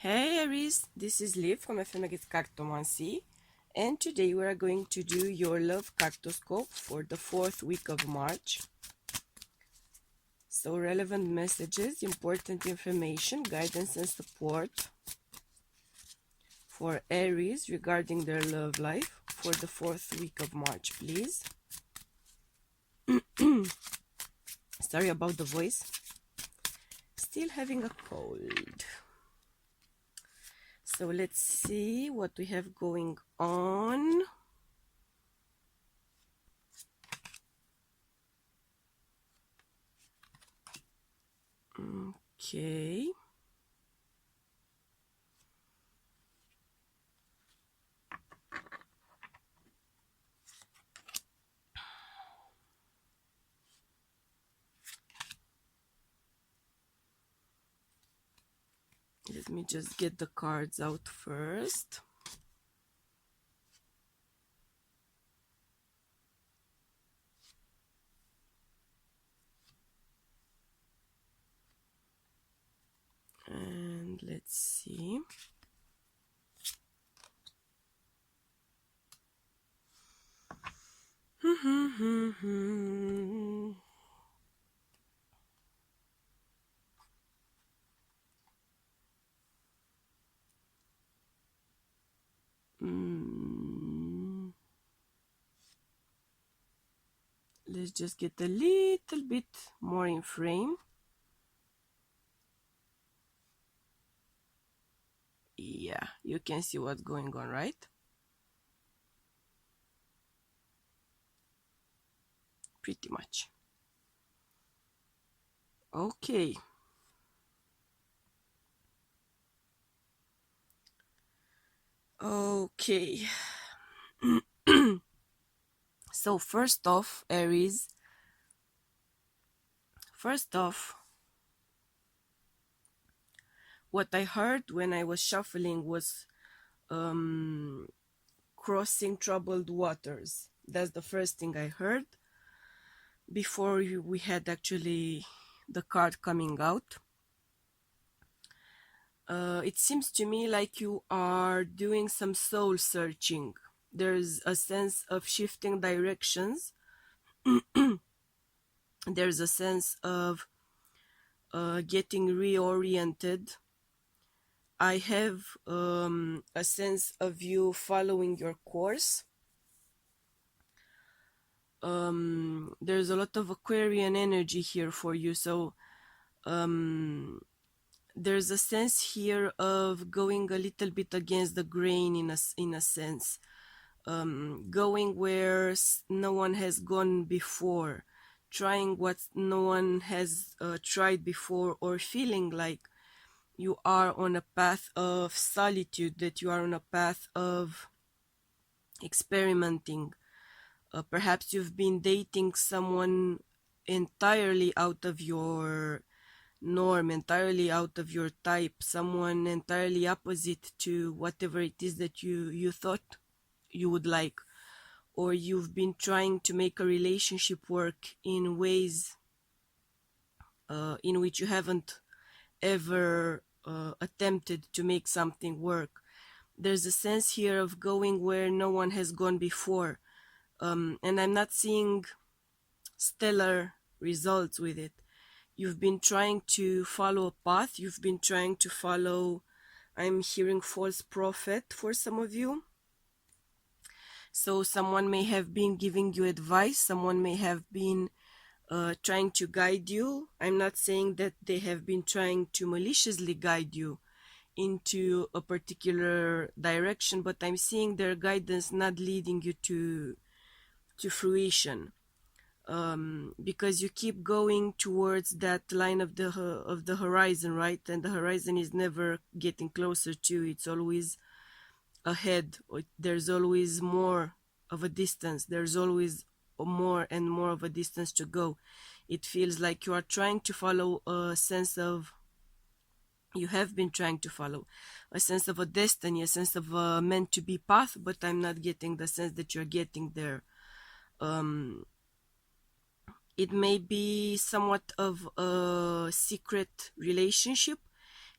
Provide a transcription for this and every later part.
Hey Aries, this is Liv from Aries Cartomancy, and today we are going to do your love cartoscope for the 4th week of March. So relevant messages, important information, guidance and support for Aries regarding their love life for the 4th week of March, please. Sorry about the voice. Still having a cold. So let's see what we have going on. Okay. Let me just get the cards out first. And let's see. Let's just get a little bit more in frame. Yeah, you can see what's going on, right? Pretty much. Okay. Okay. So first off, Aries. What I heard when I was shuffling was crossing troubled waters. That's the first thing I heard before we had actually the card coming out. It seems to me like you are doing some soul searching. There's a sense of shifting directions. There's a sense of getting reoriented. I have a sense of you following your course. There's a lot of Aquarian energy here for you, so there's a sense here of going a little bit against the grain in a sense, going where no one has gone before, trying what no one has tried before, or feeling like you are on a path of solitude, that you are on a path of experimenting. Perhaps you've been dating someone entirely out of your norm, entirely out of your type, someone entirely opposite to whatever it is that you thought you would like, or you've been trying to make a relationship work in ways in which you haven't ever attempted to make something work. There's a sense here of going where no one has gone before, and I'm not seeing stellar results with it. You've been trying to follow a path, you've been trying to follow, I'm hearing false prophet for some of you. So someone may have been giving you advice, someone may have been trying to guide you. I'm not saying that they have been trying to maliciously guide you into a particular direction, but I'm seeing their guidance not leading you to fruition. Because you keep going towards that line of the horizon, right? And the horizon is never getting closer to you. It's always ahead. There's always more of a distance. There's always more and more of a distance to go. It feels like you are trying to follow a sense of, you have been trying to follow a sense of a destiny, a sense of a meant to be path, but I'm not getting the sense that you're getting there. It may be somewhat of a secret relationship.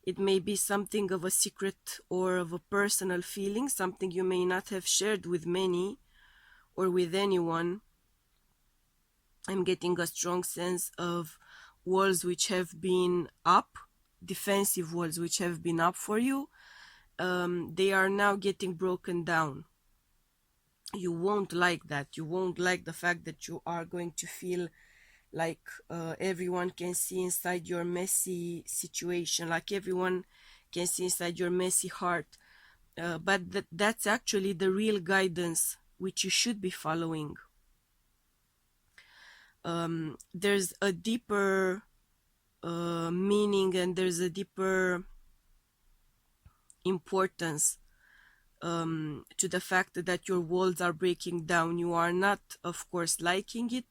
It may be something of a secret or of a personal feeling, something you may not have shared with many or with anyone. I'm getting a strong sense of walls which have been up, defensive walls which have been up for you. They are now getting broken down. You won't like that. You won't like the fact that you are going to feel like everyone can see inside your messy situation, like everyone can see inside your messy heart. But that's actually the real guidance which you should be following. There's a deeper meaning, and there's a deeper importance to the fact that your walls are breaking down. You are not, of course, liking it.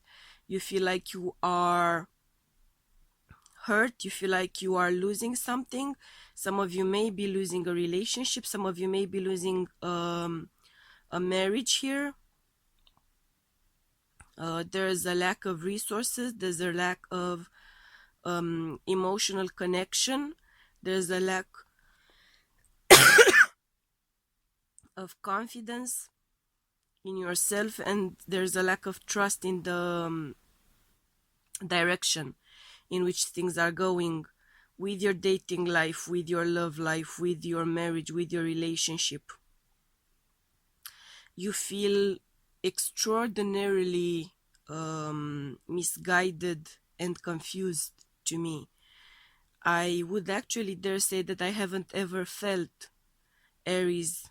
You feel like you are hurt. You feel like you are losing something. Some of you may be losing a relationship. Some of you may be losing a marriage here. There's a lack of resources. There's a lack of emotional connection. There's a lack of confidence in yourself, and there's a lack of trust in the direction in which things are going with your dating life, with your love life, with your marriage, with your relationship. You feel extraordinarily misguided and confused to me. I would actually dare say that I haven't ever felt, Aries,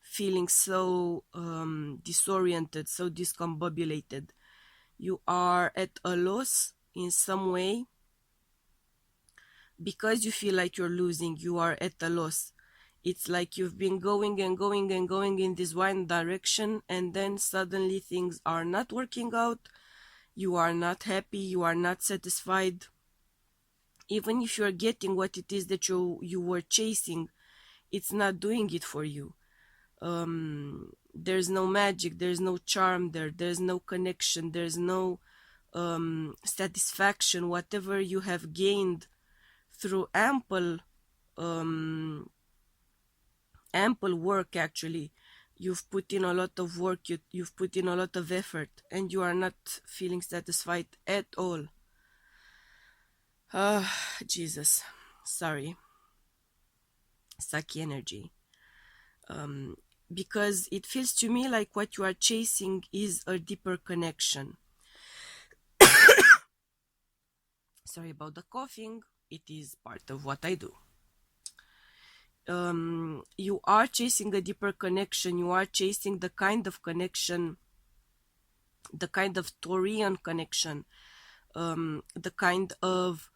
feeling so disoriented, so discombobulated. You are at a loss in some way. Because you feel like you're losing, you are at a loss. It's like you've been going and going and going in this one direction, and then suddenly things are not working out. You are not happy, you are not satisfied. Even if you're getting what it is that you were chasing, it's not doing it for you. There's no magic, there's no charm there's no connection, there's no satisfaction. Whatever you have gained through ample work, actually, you've put in a lot of work, you've put in a lot of effort, and you are not feeling satisfied at all. Jesus, sorry, Saki energy. Because it feels to me like what you are chasing is a deeper connection. Sorry about the coughing, it is part of what I do. You are chasing a deeper connection. You are chasing the kind of connection, the kind of Taurian connection, the kind of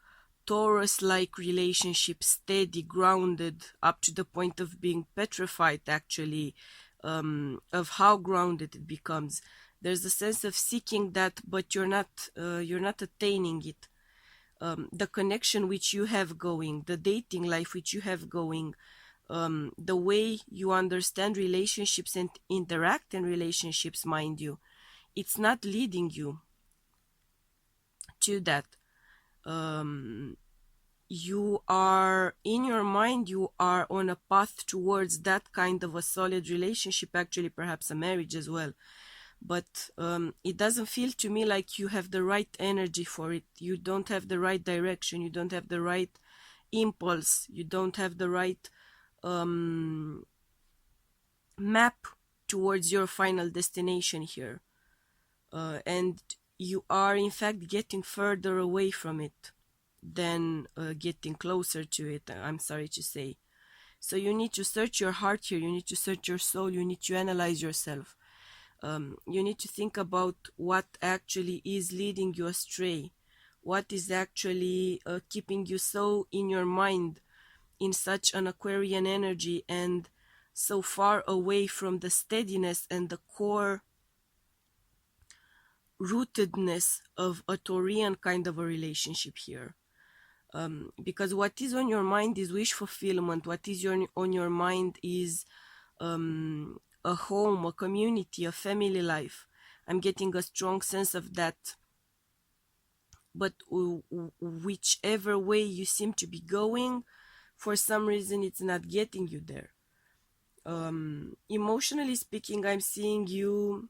Taurus-like relationship, steady, grounded, up to the point of being petrified, actually, of how grounded it becomes. There's a sense of seeking that, but you're not attaining it. The connection which you have going, the dating life which you have going, the way you understand relationships and interact in relationships, mind you, it's not leading you to that. You are, in your mind, you are on a path towards that kind of a solid relationship, actually perhaps a marriage as well. But it doesn't feel to me like you have the right energy for it. You don't have the right direction. You don't have the right impulse. You don't have the right map towards your final destination here. And you are, in fact, getting further away from it than getting closer to it, I'm sorry to say. So you need to search your heart here. You need to search your soul. You need to analyze yourself. You need to think about what actually is leading you astray, what is actually keeping you so in your mind, in such an Aquarian energy, and so far away from the steadiness and the core rootedness of a Taurian kind of a relationship here. Because what is on your mind is wish fulfillment. What is on your mind is a home, a community, a family life. I'm getting a strong sense of that. But whichever way you seem to be going, for some reason it's not getting you there. Emotionally speaking, I'm seeing you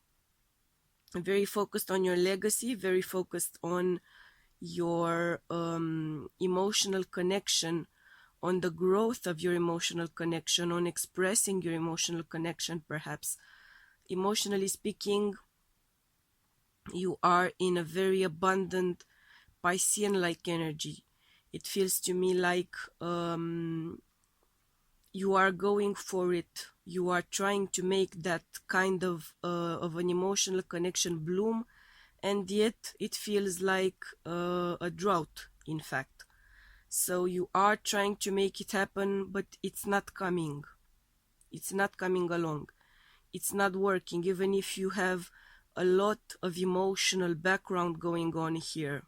very focused on your legacy, very focused on your emotional connection, on the growth of your emotional connection, on expressing your emotional connection, perhaps. Emotionally speaking, you are in a very abundant Piscean-like energy. It feels to me like you are going for it. You are trying to make that kind of an emotional connection bloom, and yet it feels like a drought, in fact. So you are trying to make it happen, but it's not coming. It's not coming along. It's not working, even if you have a lot of emotional background going on here.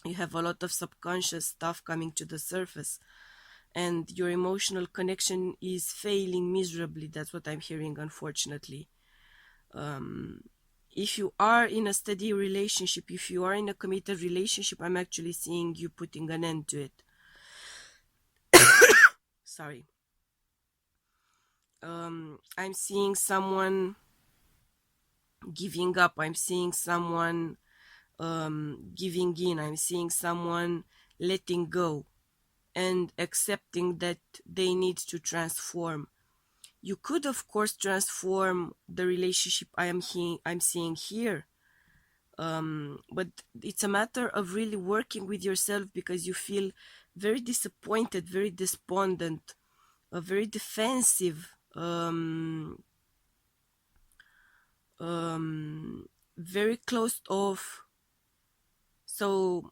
You have a lot of subconscious stuff coming to the surface, and your emotional connection is failing miserably. That's what I'm hearing, unfortunately. If you are in a steady relationship, if you are in a committed relationship, I'm actually seeing you putting an end to it. Sorry. I'm seeing someone giving up. I'm seeing someone giving in. I'm seeing someone letting go and accepting that they need to transform. You could, of course, transform the relationship I'm seeing here. But it's a matter of really working with yourself, because you feel very disappointed, very despondent, very defensive, very closed off. So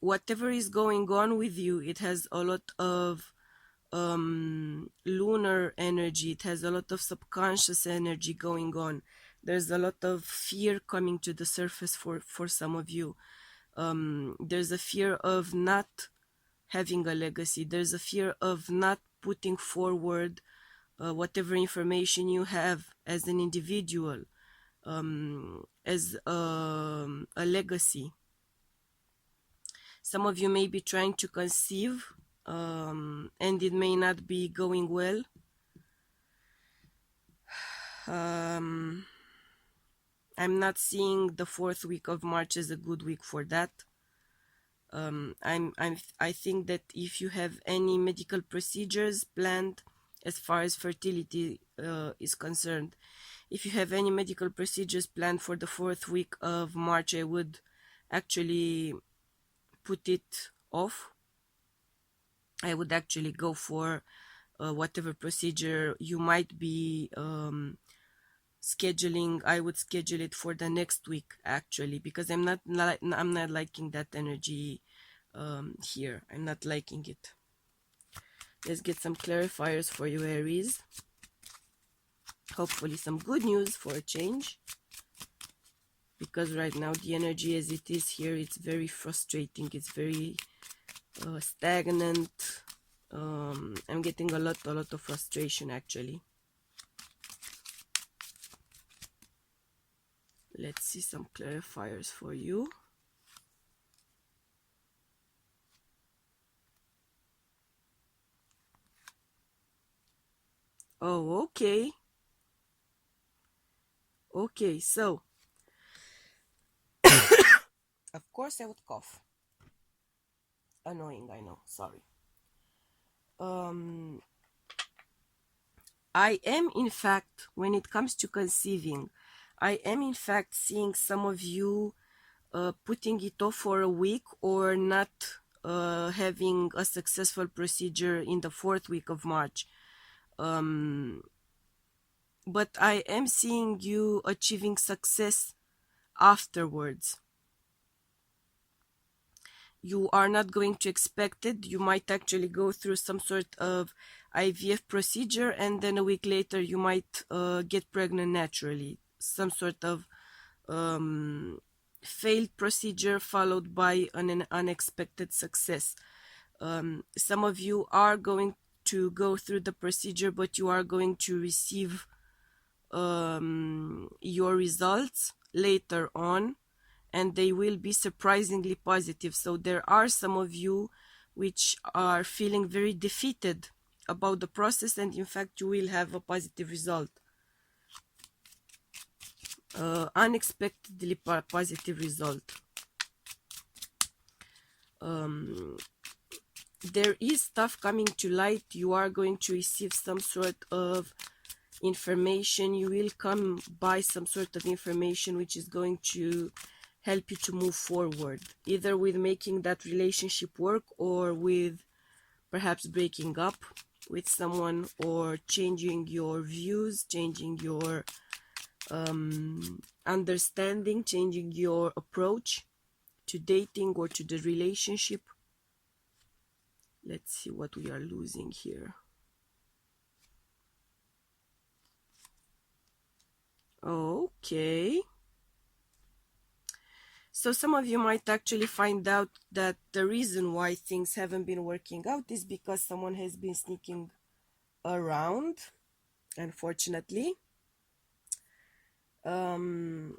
whatever is going on with you, it has a lot of lunar energy. It has a lot of subconscious energy going on. There's a lot of fear coming to the surface for some of you. There's a fear of not having a legacy. There's a fear of not putting forward whatever information you have as an individual, as a legacy. Some of you may be trying to conceive, and it may not be going well. I'm not seeing the 4th week of March as a good week for that. I think that if you have any medical procedures planned as far as fertility is concerned, if you have any medical procedures planned for the 4th week of March, I would actually put it off. I would actually go for whatever procedure you might be scheduling. I would schedule it for the next week, actually, because I'm not liking that energy here. I'm not liking it. Let's get some clarifiers for you, Aries. Hopefully some good news for a change, because right now the energy as it is here, it's very frustrating. It's very stagnant. I'm getting a lot of frustration, actually. Let's see some clarifiers for you. Oh, okay. Okay, so of course I would cough. Annoying, I know. Sorry. I am, in fact, when it comes to conceiving, I am, in fact, seeing some of you putting it off for a week, or not having a successful procedure in the 4th week of March. But I am seeing you achieving success afterwards. You are not going to expect it. You might actually go through some sort of IVF procedure, and then a week later you might get pregnant naturally. Some sort of failed procedure followed by an unexpected success. Some of you are going to go through the procedure, but you are going to receive your results later on, and they will be surprisingly positive. So there are some of you which are feeling very defeated about the process, and in fact you will have a positive result, unexpectedly positive result. There is stuff coming to light. You are going to receive some sort of information. You will come by some sort of information which is going to help you to move forward, either with making that relationship work or with perhaps breaking up with someone, or changing your views, changing your understanding, changing your approach to dating or to the relationship. Let's see what we are losing here. Okay. So some of you might actually find out that the reason why things haven't been working out is because someone has been sneaking around, unfortunately. But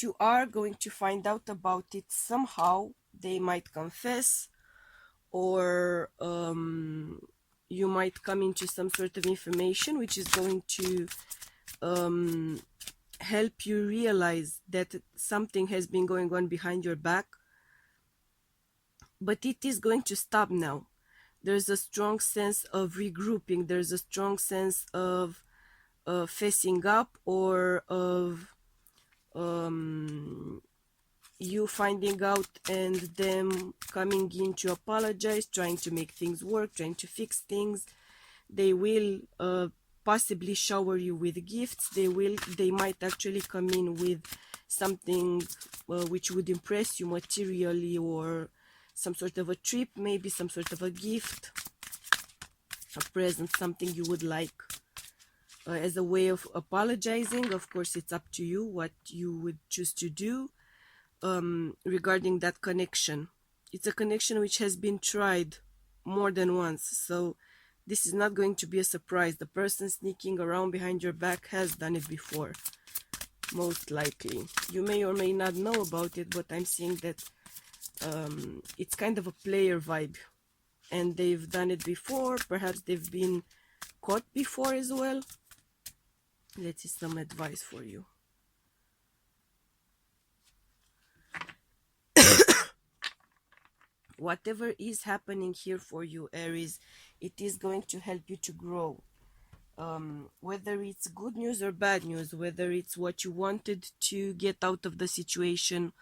you are going to find out about it somehow. They might confess, or you might come into some sort of information which is going to help you realize that something has been going on behind your back, but it is going to stop now. There's a strong sense of regrouping. There's a strong sense of facing up, or of you finding out and them coming in to apologize, trying to make things work, trying to fix things. They will possibly shower you with gifts. They might actually come in with something which would impress you materially, or some sort of a trip, maybe some sort of a gift, a present, something you would like as a way of apologizing. Of course, it's up to you what you would choose to do regarding that connection. It's a connection which has been tried more than once, so this is not going to be a surprise. The person sneaking around behind your back has done it before, most likely. You may or may not know about it, but I'm seeing that it's kind of a player vibe, and they've done it before. Perhaps they've been caught before as well. Let's see some advice for you. Whatever is happening here for you, Aries, it is going to help you to grow. Whether it's good news or bad news, whether it's what you wanted to get out of the situation,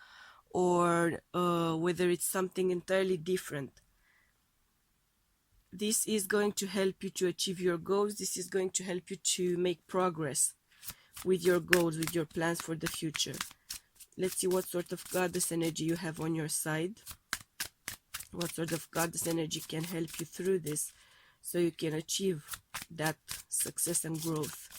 or whether it's something entirely different, this is going to help you to achieve your goals. This is going to help you to make progress with your goals, with your plans for the future. Let's see what sort of goddess energy you have on your side. What sort of goddess energy can help you through this, so you can achieve that success and growth.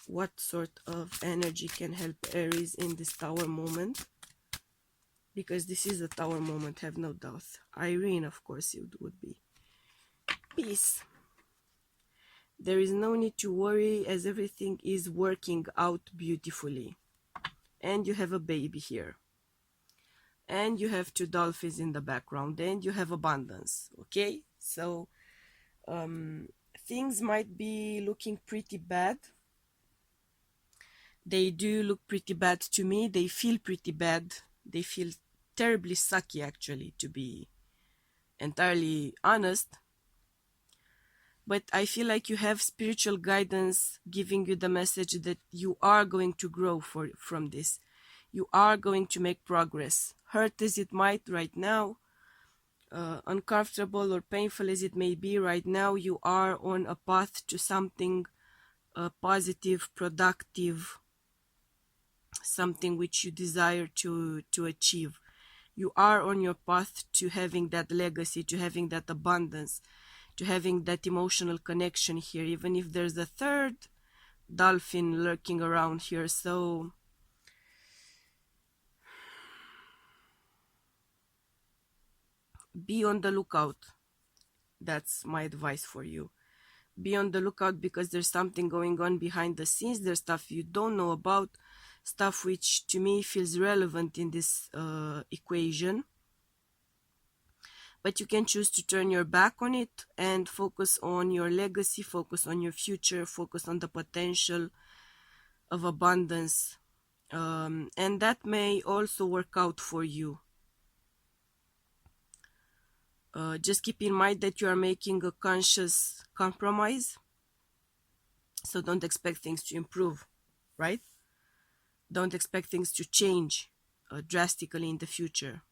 What sort of energy can help Aries in this Tower moment? Because this is a Tower moment, have no doubt. Irene, of course, it would be. Peace. There is no need to worry, as everything is working out beautifully. And you have a baby here. And you have 2 dolphins in the background. And you have abundance. Okay? So, things might be looking pretty bad. They do look pretty bad to me. They feel pretty bad. They feel terribly sucky, actually, to be entirely honest. But I feel like you have spiritual guidance giving you the message that you are going to grow from this. You are going to make progress. Hurt as it might right now, uncomfortable or painful as it may be right now, you are on a path to something positive, productive, something which you desire to achieve. You are on your path to having that legacy, to having that abundance, to having that emotional connection here, even if there's a 3rd dolphin lurking around here. So be on the lookout. That's my advice for you. Be on the lookout, because there's something going on behind the scenes. There's stuff you don't know about, stuff which to me feels relevant in this equation. But you can choose to turn your back on it and focus on your legacy, focus on your future, focus on the potential of abundance. And that may also work out for you. Just keep in mind that you are making a conscious compromise. So don't expect things to improve, right? Don't expect things to change drastically in the future.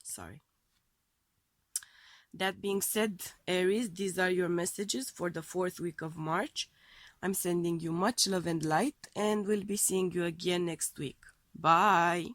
Sorry. That being said, Aries, these are your messages for the 4th week of March. I'm sending you much love and light, and we'll be seeing you again next week. Bye.